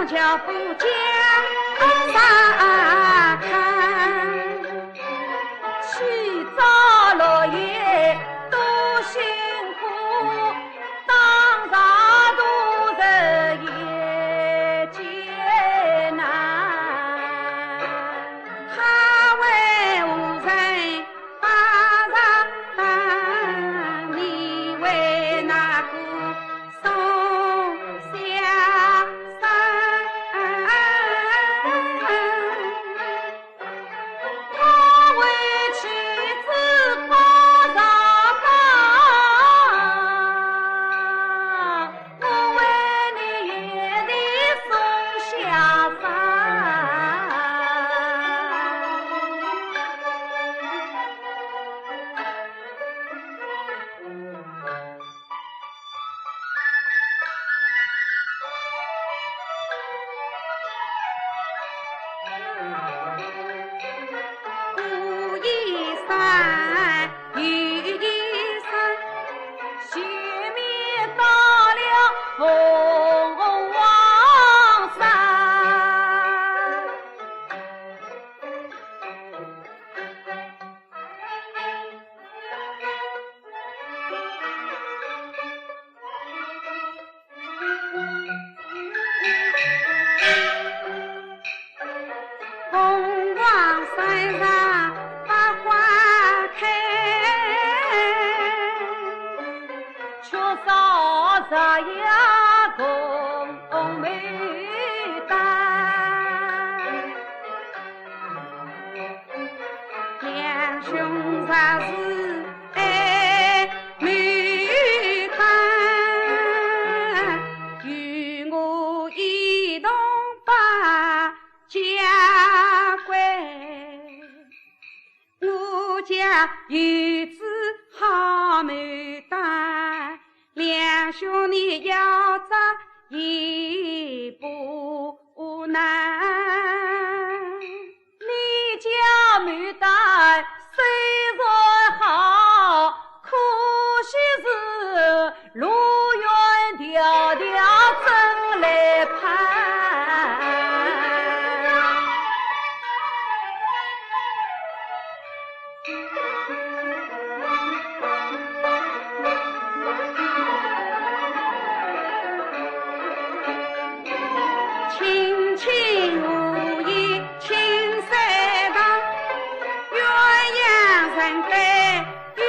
脚步江山看，去找落叶多辛苦，当上都日也艰难。他为无人把上你为那个送下这呀共美丹，啥事哎没看，与我一同把家归。我家有子好牡丹，两兄弟要着一不难。你家牡丹虽然好，可惜是路远迢迢真来盼。卿卿我意青山旁，鸳鸯人飞与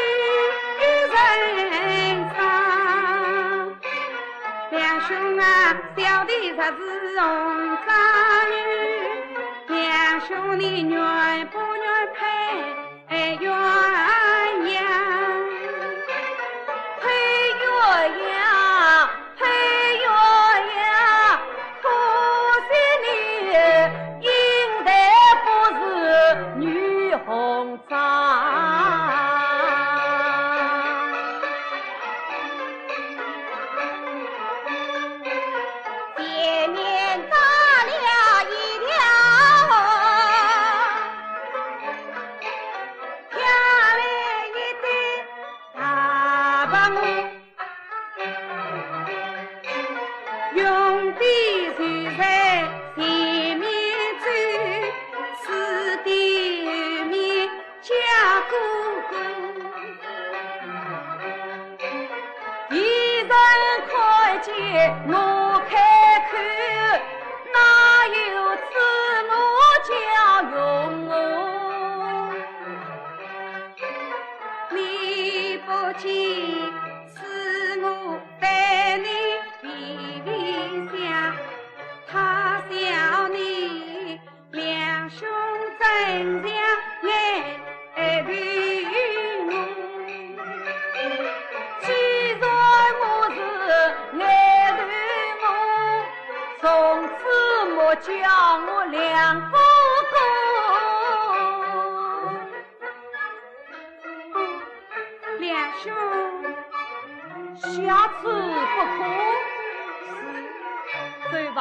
人伤。两兄啊，小弟才是红章鱼，两兄弟愿不愿配鸳鸯？配鸳鸯，配鸳鸯，可惜你应得不是女红妆。前年打了一条漂亮一对大白鹅，用笔就在前面走，此地后面家哥哥，一人看见我开口，哪有此我叫用我？你不见是我对你比比想，他笑你两兄真像爱陪我。既然我是爱对我，从此莫叫我两哥哥。两兄下次不可，走吧。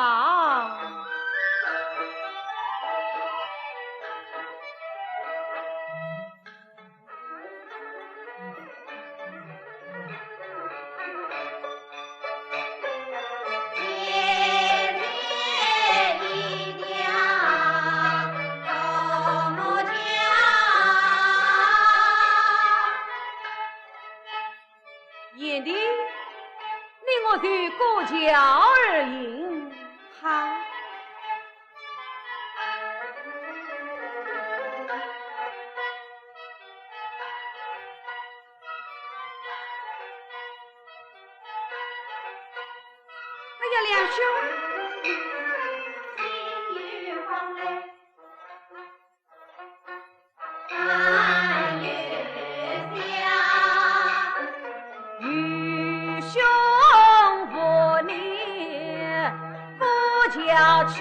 眼的，令我随过桥而饮。好。哎呀，两兄，心有慌嘞。兄不念不叫去，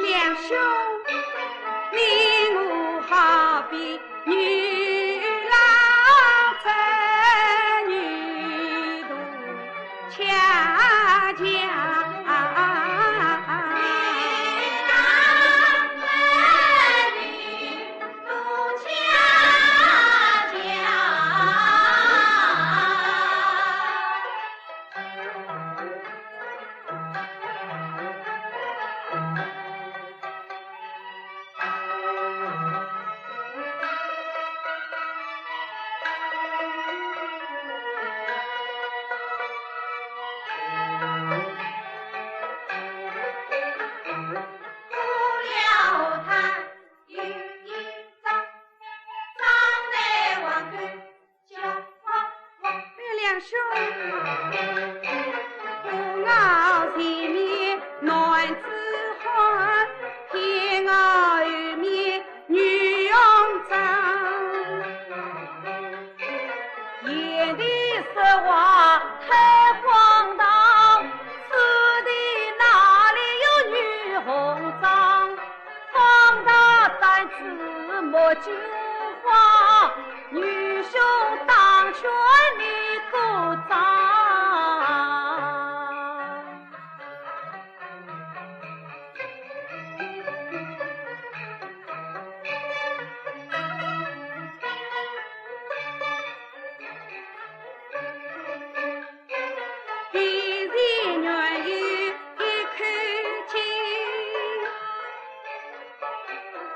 两兄你我好比女郎在女途恰恰。两兄，傲前面男子汉，天傲后面女勇长。言的实话太荒唐，此地哪里有女红妆？方大胆子莫惊慌，女兄当权你鼓掌。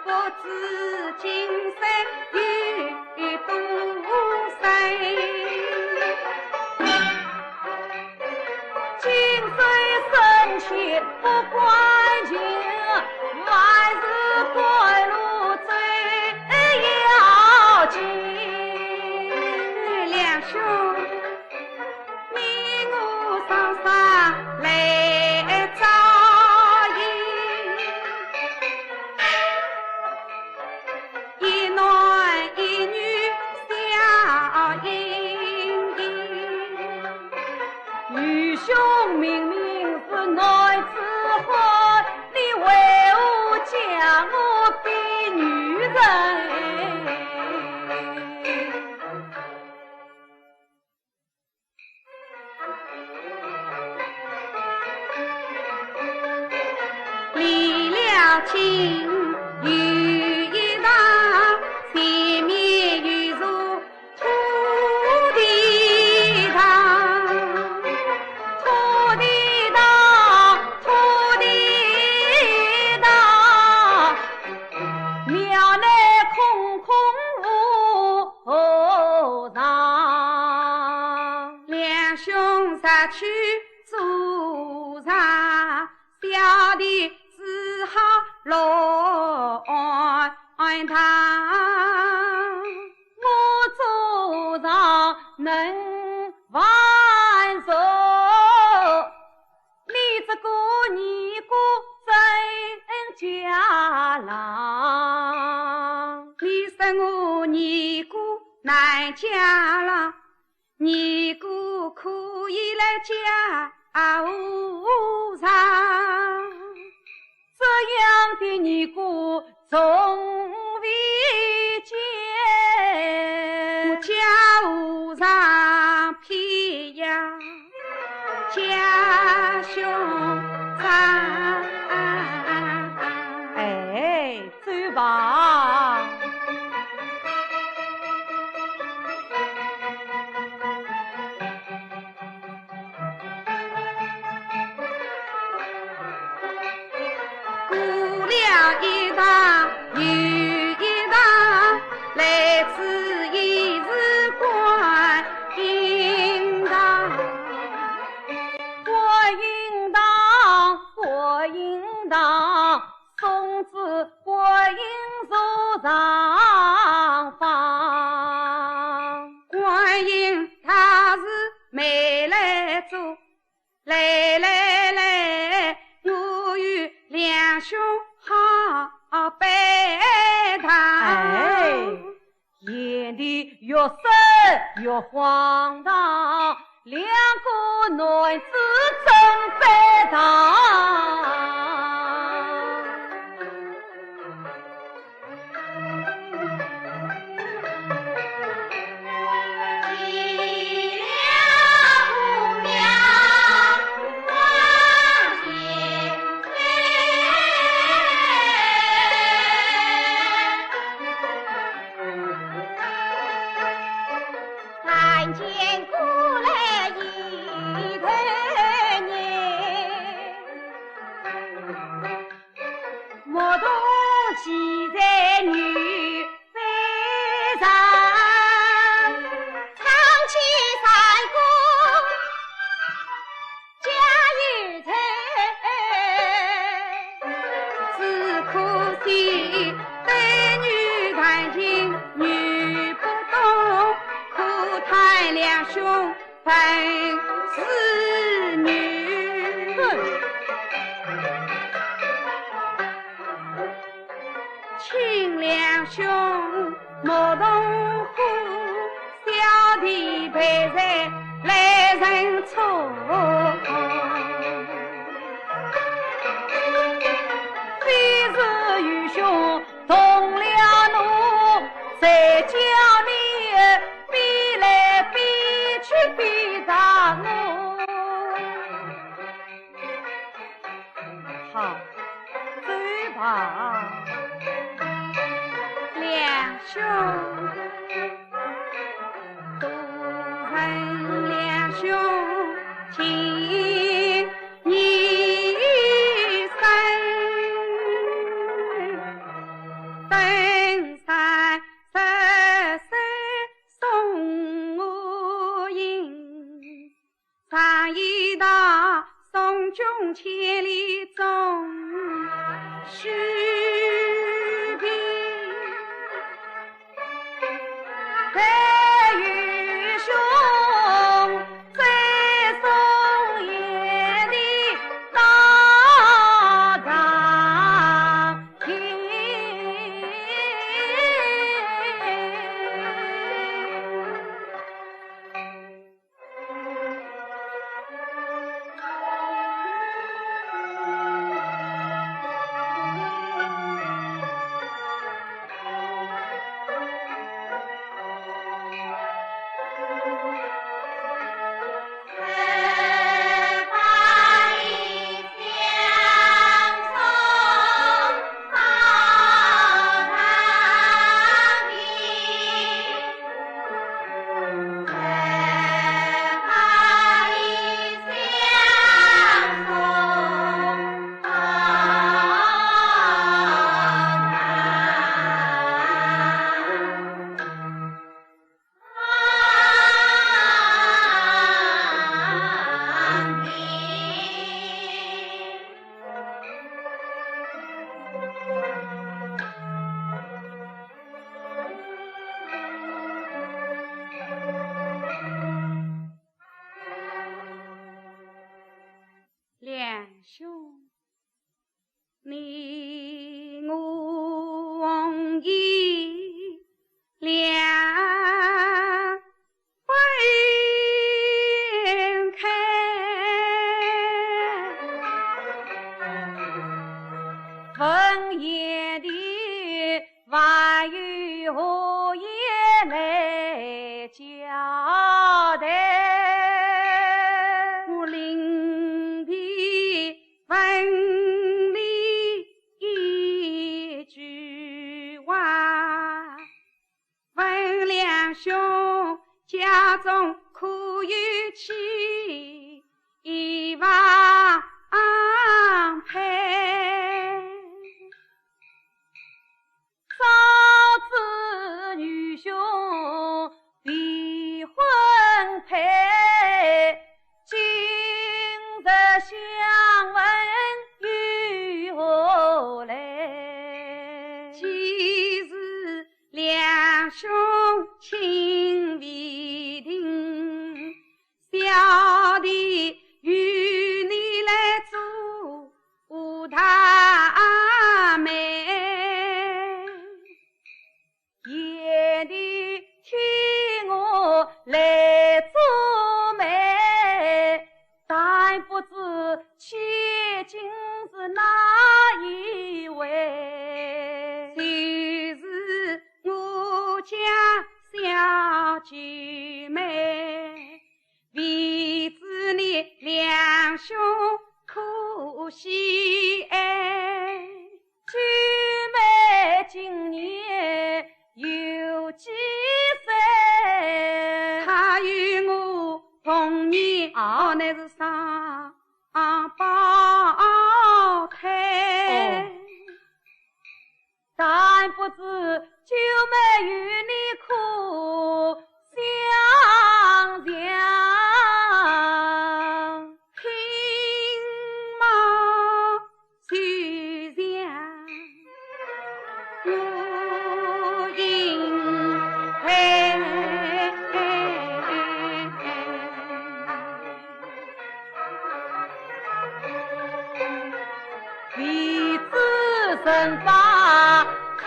不知今生有多衰，今岁生前不关情，万事归路最要紧。两兄你我双双来照应，一男一女相映映。女兄明明是男子汉，你为何将我比女人？离了情有一场，前面犹如土地堂，土地堂，土地堂，庙内空空无常。两兄杀去做啥？小弟只好落堂。我做上能万寿，你这个尼姑真家郎。你说我尼姑难嫁了，尼姑可以来嫁无常。这样的尼姑从未见，我家无常偏呀家兄长。哎，走吧。过了一场又一场，来自一日观音堂。观音堂，送至观音坐上方。观音他是没来做，来，我与两兄好拜堂。哎，演的越深越荒唐，两个男子真拜堂。见过来一头年，莫动骑在女飞上，唱起山歌家有财，只可惜对女弹琴女不懂，可叹两兄本是女。两兄莫同呼，小弟陪在来人处。非是愚兄动了怒，再叫你逼来逼去逼着我。好，走吧，两兄，多人两兄情义深，登山13送我迎，常言道送君千里终须凭，待愚兄再送爷的到长亭。两兄，你我意两分开，问爷的话语何言来交代？我临别问你一句话，问两兄家中可有妻一房配？早知女兄必婚配，今日相问于何来？既是两兄情未定，小弟与你来做他妹。爷的听我来做媒，但不知千金是哪一位？就是我家小姐妹，为知你两兄可惜哎。姐妹今年有几岁？他与我同年，啊乃是双胞胎。但不知九妹与你可相像？听貌虽像，我应配。为知身法开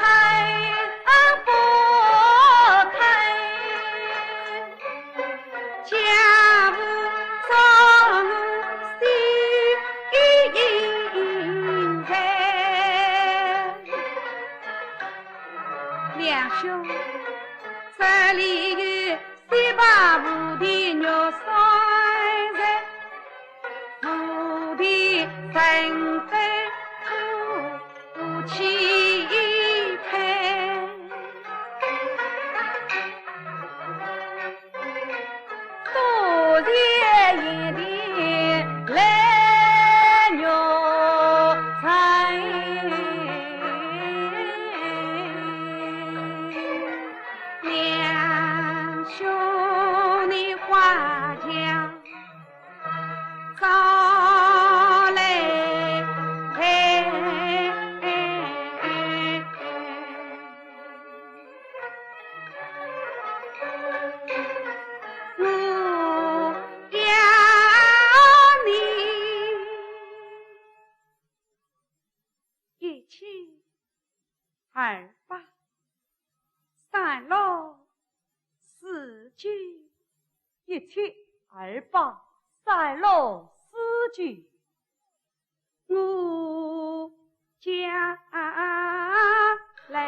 家务中心在，两兄这里有3把菩提肉烧菜，菩提神灯夫妻配，多谢一点来肉菜，两兄弟花枪早来陪，我要你一起2、8、3、6、4、9，一七二八三六四九，我家来。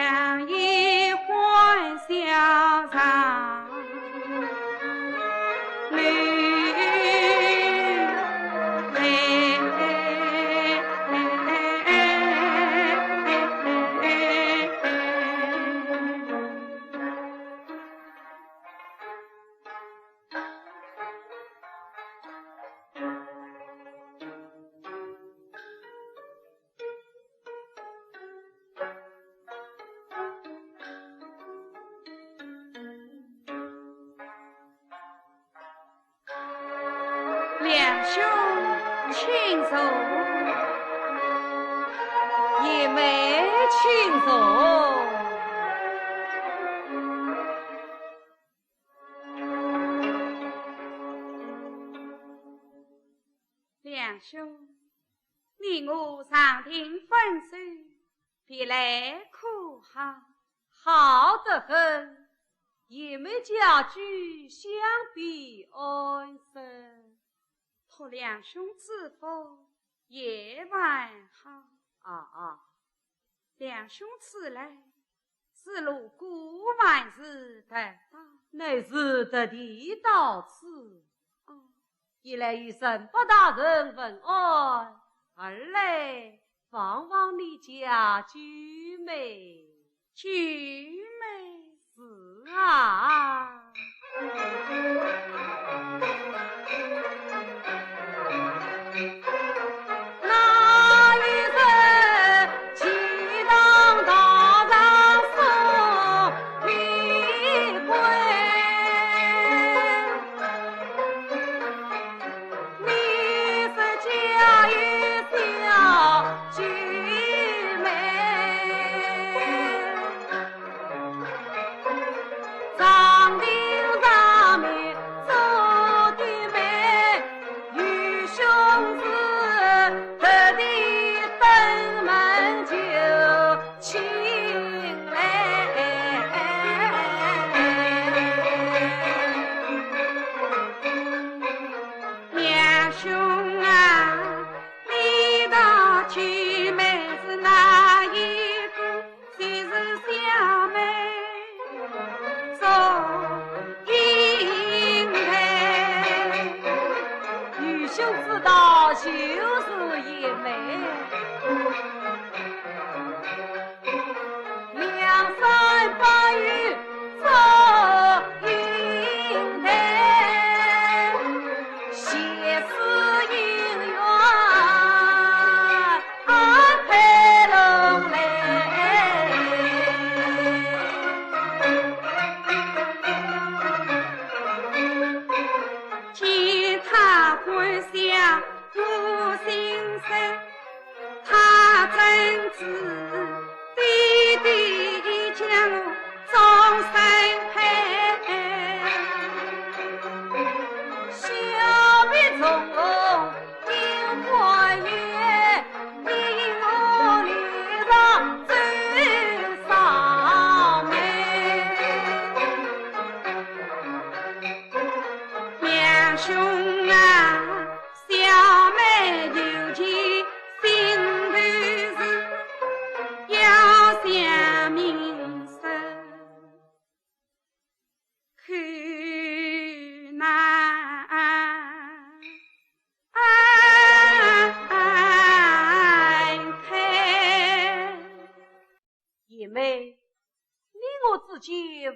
相依欢笑长，两兄请坐，也没请坐。两兄，你我常听分手，别来可好？好得很，也没家居相比安生。托两兄赐福，夜晚好。两兄此来，是路过万事得到，乃是得地到此。一来与沈伯大人问安，二来望望你家居妹。居妹是啊。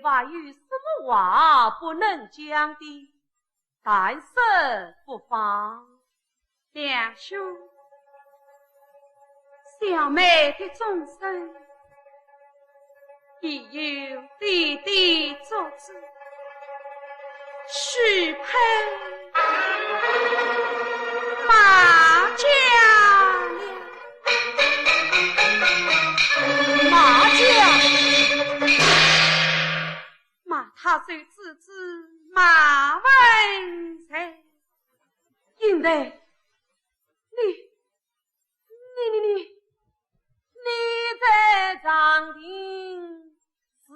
话有什么话不能讲的，但是不妨。两兄，小妹的终身已有弟弟做主，许配马家了。马家。他虽自知马文才，因为你在长亭是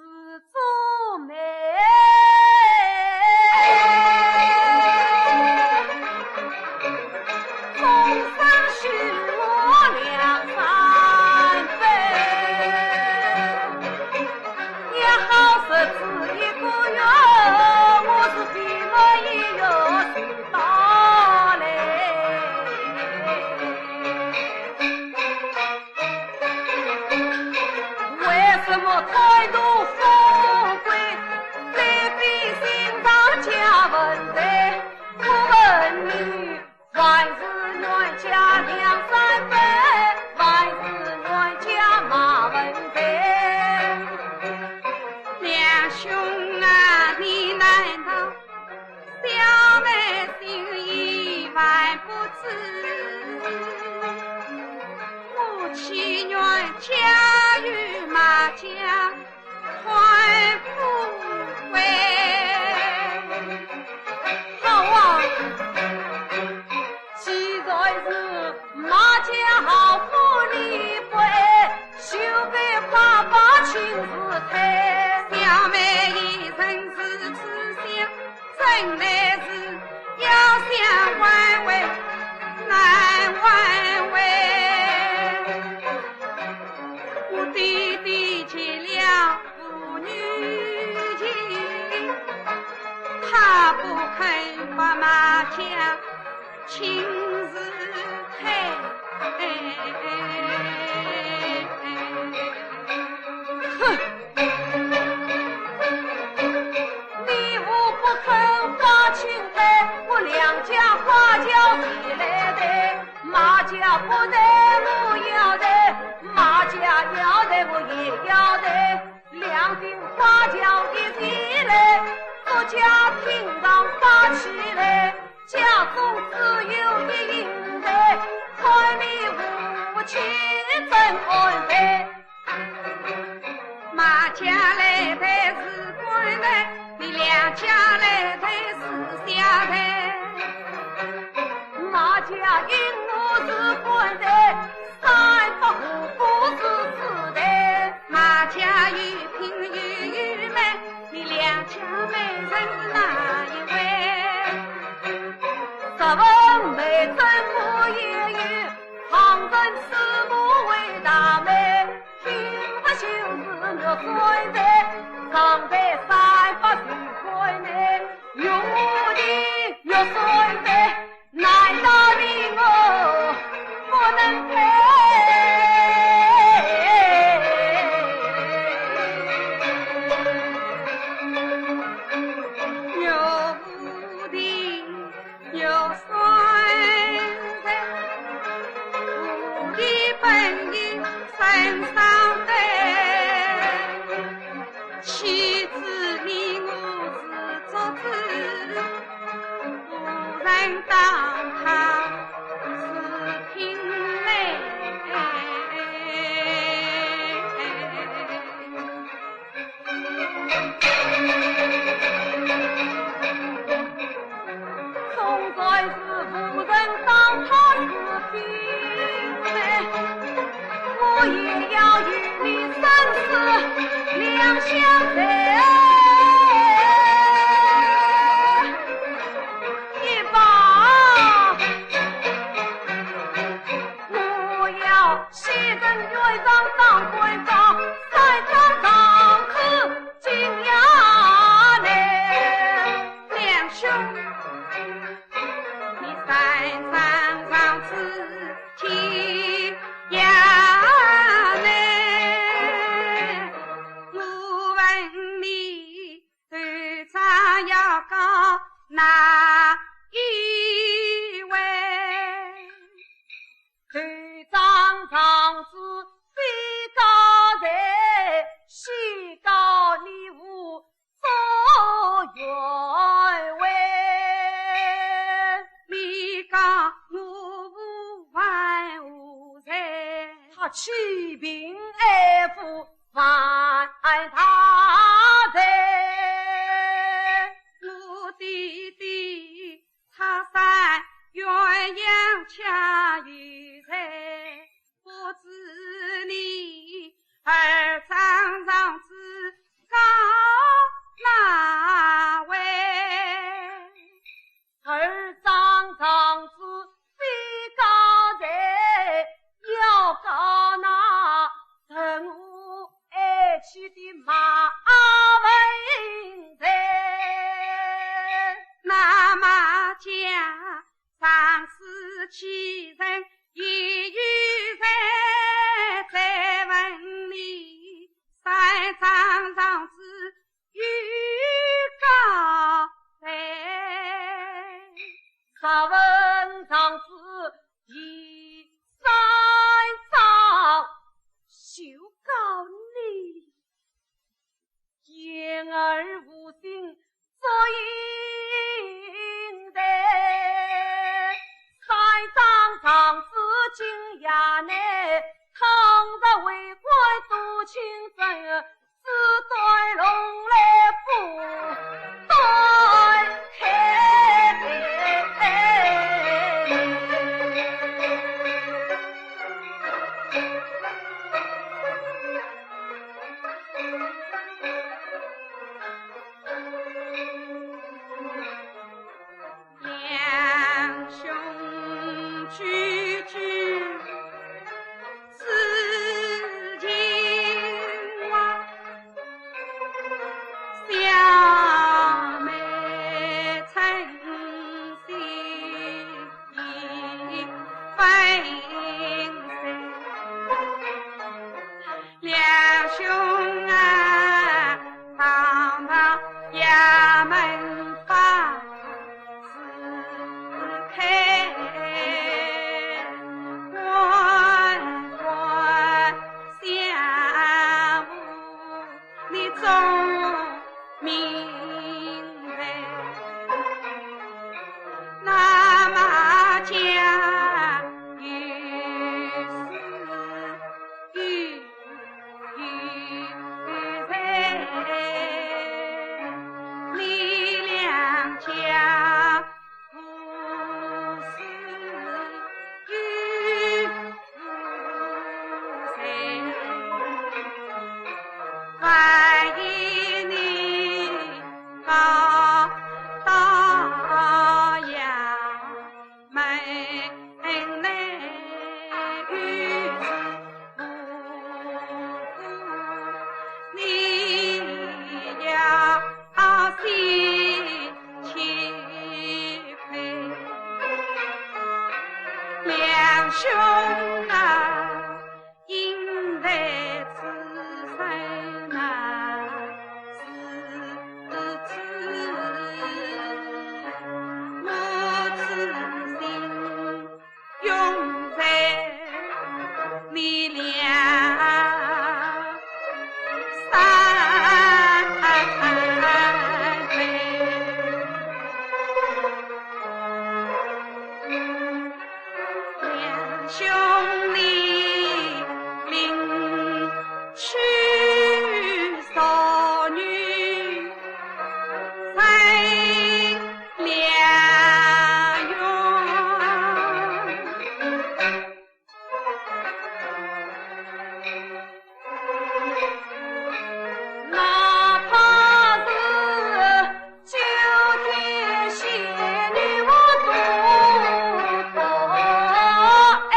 做媒，终生许我2、3什么态度富贵，再比心上加文财。我问你，万事暖家两三分，万事暖家马文财。两兄啊，你难道小妹心意还不知？我妻女家与马家还富贵。好啊，既然是马家好富理会，就该爸爸亲自抬。小妹一生是此想，真来是要想挽回难挽回。我弟弟结了妇女情，他不肯把马家亲自抬。哼！你我不肯花青菜，我两家花轿谁来抬？马家不抬我要抬，马家要抬我也要抬。两顶花轿一起来，各家厅上发起来，家中只有一银台，看你无情怎安排？马家来抬是官来，你两家来抬是下抬。马家因我是官台，三百户不是四台。马家有品有美，你两家美人是哪一位？十分美真我也有，旁人师母为大美，听不就是我衰在，常在300岁关内，用我的越衰在，难道你我不能配？有无的有衰在，无的本应身上带。妻子你我是作子，无人当他是凭泪。总算是无人当他是凭泪，我也要与你生死两相待。一把我要牺牲院长当官长，3张堂口进衙内。两兄，你山上上次天涯内，我问你，队长要告哪一位？队长长子非高才，西高你无做原委。你讲我无还无才，他欺贫爱富，犯他财。我弟弟他山鸳鸯恰有才，不知你二长上子告哪位？二长长子非高才，要告那趁我爱妻的马文才。那马家上司欺人也兄啊，堂堂衙门法自开，官官相护，你总明白。那么家于是力量家不是与谁，欢迎你高到衙门内与你要心齐配，两兄啊，应在此生啊，是母子心永在力量三倍，两兄弟领取少女三两元，哪怕是九天仙女我都不爱。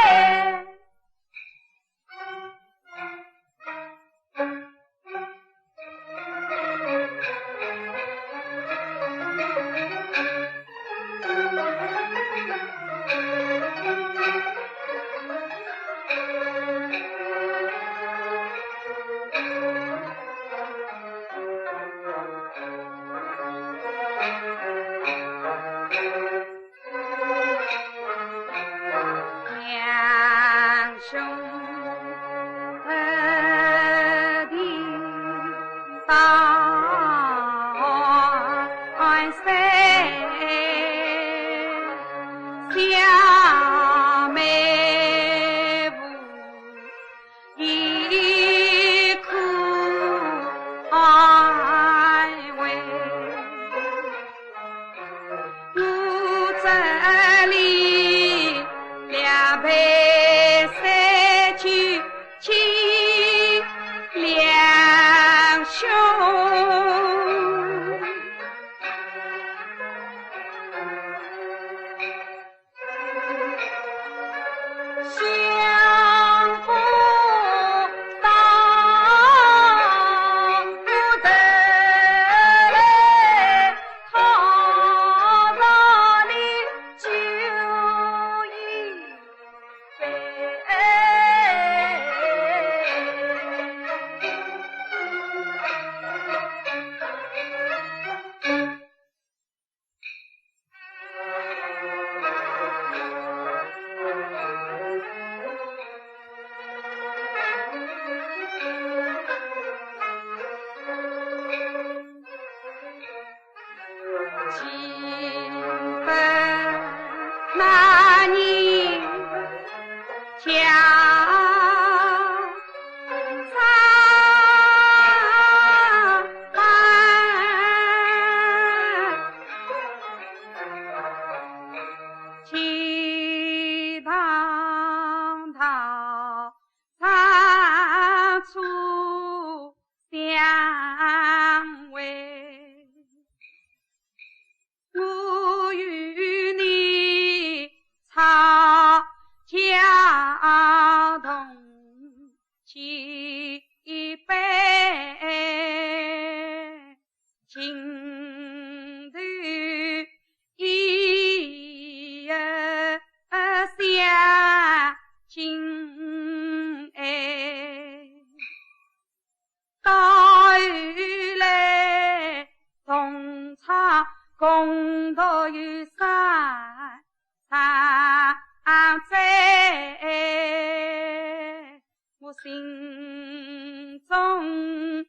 两兄弟到山，小妹夫一苦安慰，我这里两杯三酒请两兄。相扶到不得来，讨上你酒一杯。记得那年家起堂堂三处相会，我与你吵架同起杯，情头一相亲爱，中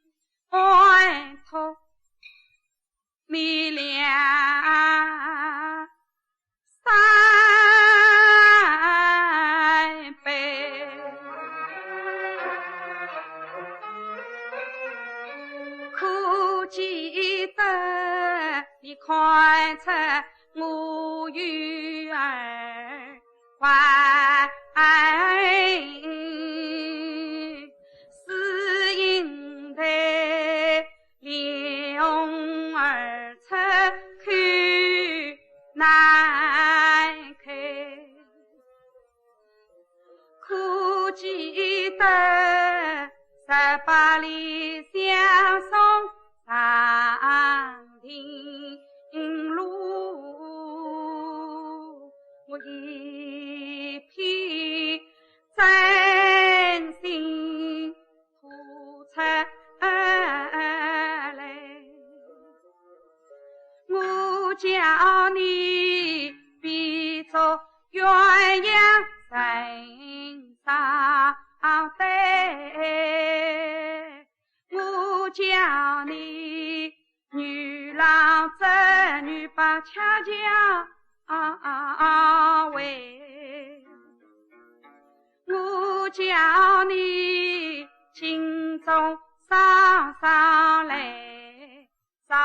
外托你俩三杯，可记得你快出我女儿怀，是因得莲儿出口难开，可记得18里相送上庭路，我一片真心吐出来，我叫你别做鸳鸯身上对，我叫你女郎织女把恰恰为，我叫你心中上来照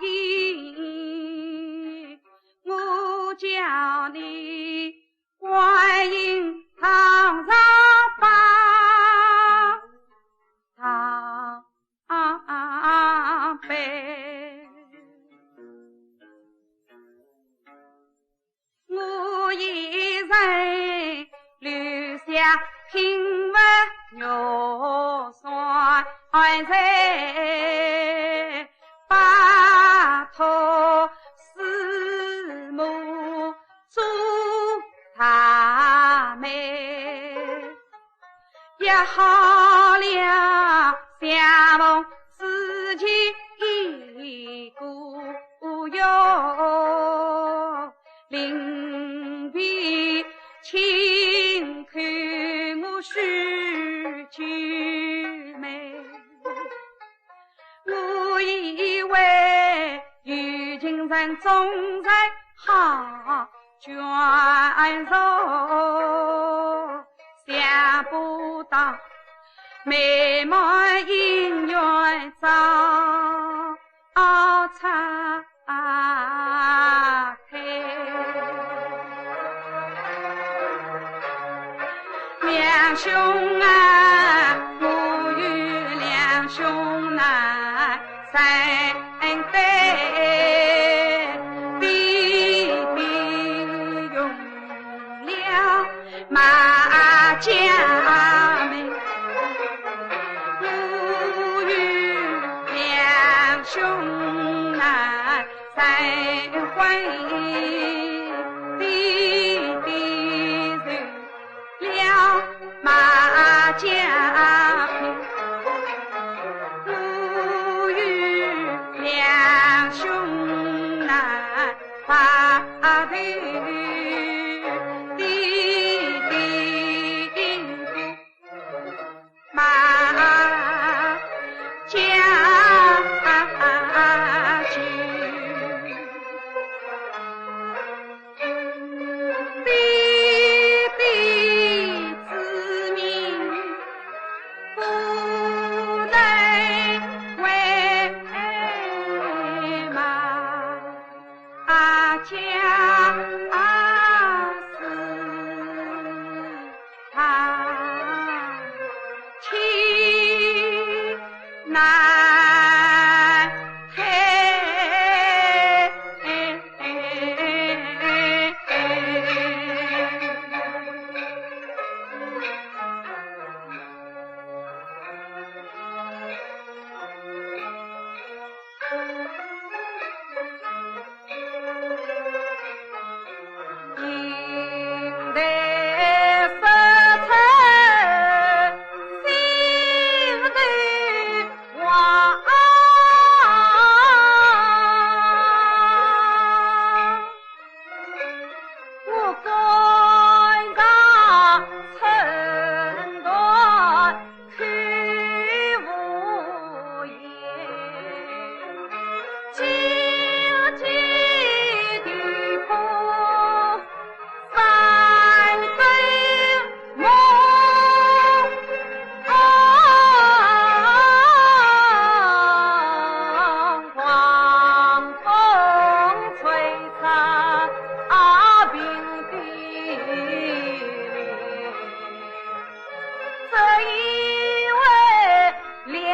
应，我叫你观音堂上把杯，我一人留下平稳肉酸菜，把头师母做他妹，也好了相逢知己一个哟，临别轻看我许句眉，我以为有情人总在好眷属，想不到美满姻缘早拆开，两兄啊，我与两兄难三对，比比用了马家门，我与两兄难三回，比比了马家坪，我与两兄难把头滴滴马家去，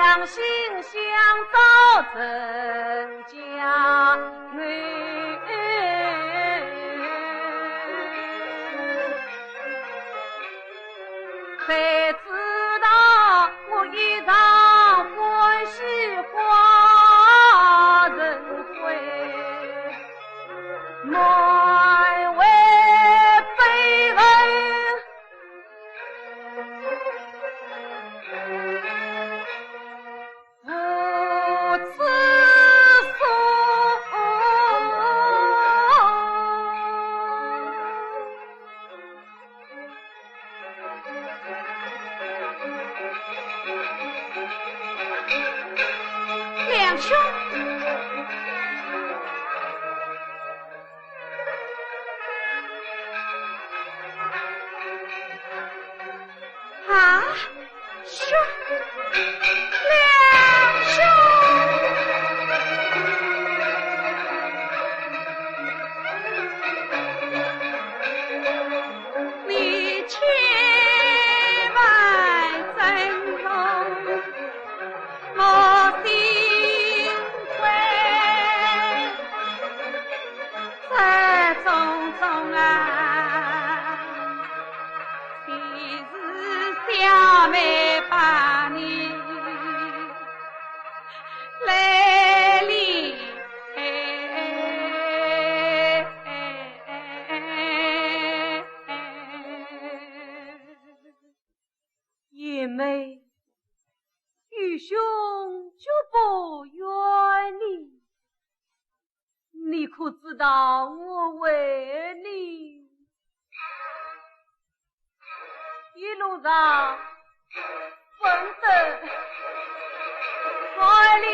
两心相照成家女，才知道我一场欢喜化成灰，满为悲恨。两兄，啊，兄，两兄，你千万珍重我心。种种啊，其实小妹把你来理，叶妹，愚兄就不怨你。你可知道我为你一路上奋斗爱你，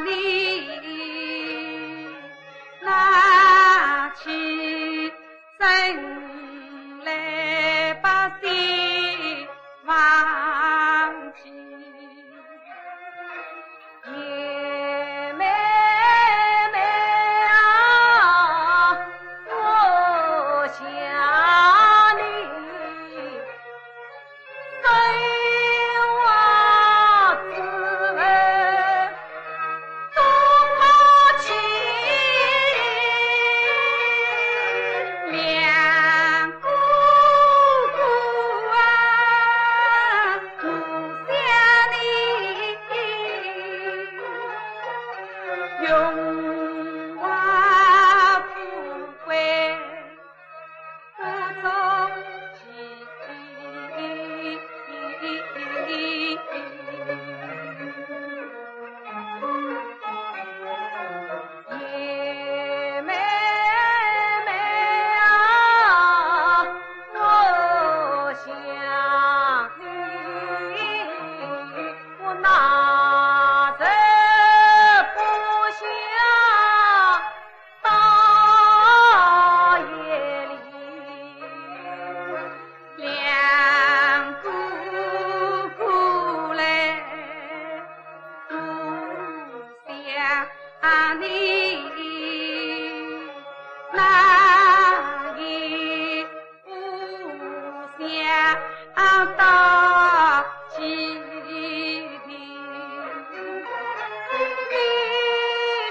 你。荣华富贵不从叶妹妹啊，我想你，我哪曾不想到夜里，两姑姑来不想你，那也不想到几里。你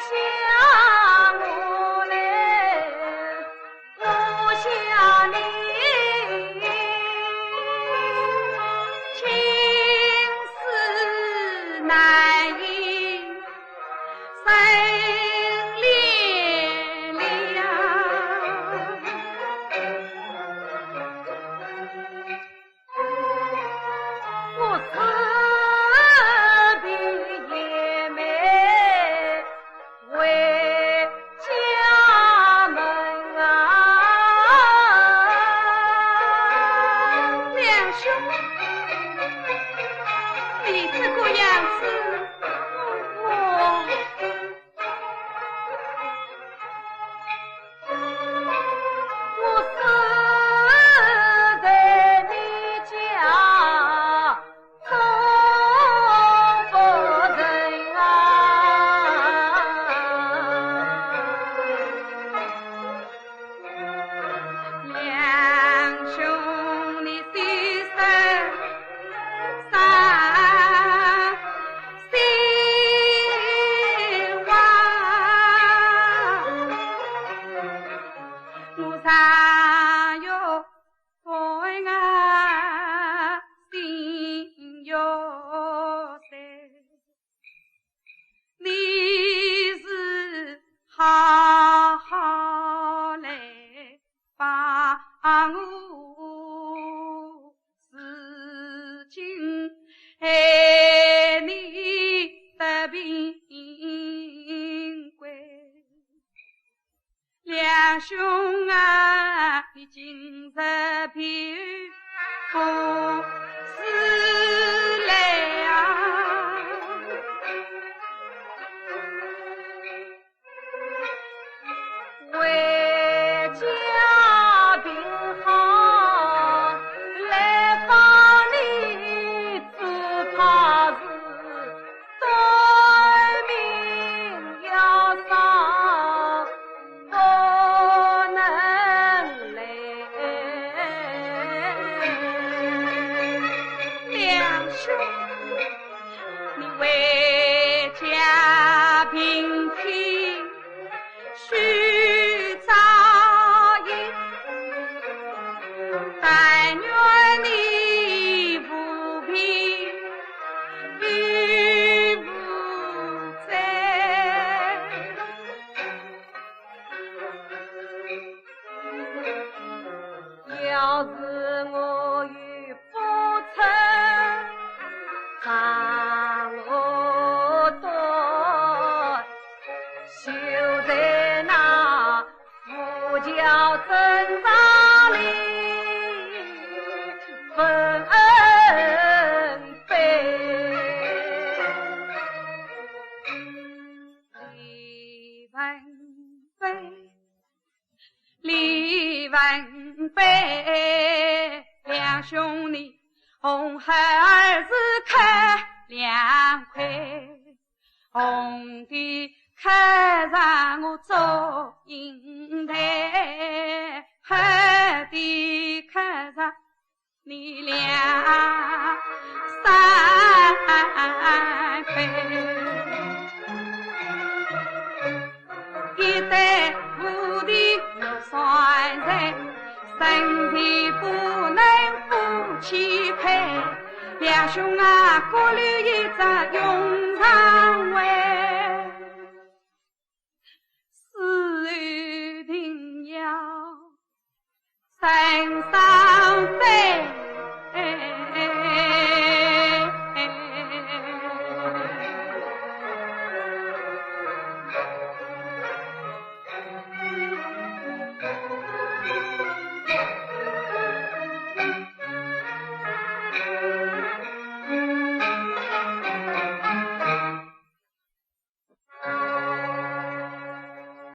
想我嘞，我想你，情丝难移，心连连。我辞别叶妹回家门啊，两兄，你这个样子，我死在你家总不成啊！两兄你虽生三心慌，我啥哟对我心哟塞，你是好好来帮我事情，害你得病归。两兄啊，你今日偏不是来啊，为家病好来帮你，只怕是对命要上不能来。两兄，你为家平平须照应，但愿你不平与无灾。要是我与不成，让我多修在那佛教正道里分杯，李文飞，李文飞，两兄弟红孩儿子开两块，红的开让我做银台，黑的开让你俩三杯，一袋无的肉酸菜，身体不能夫妻配，两兄啊各留一只永长位。身上在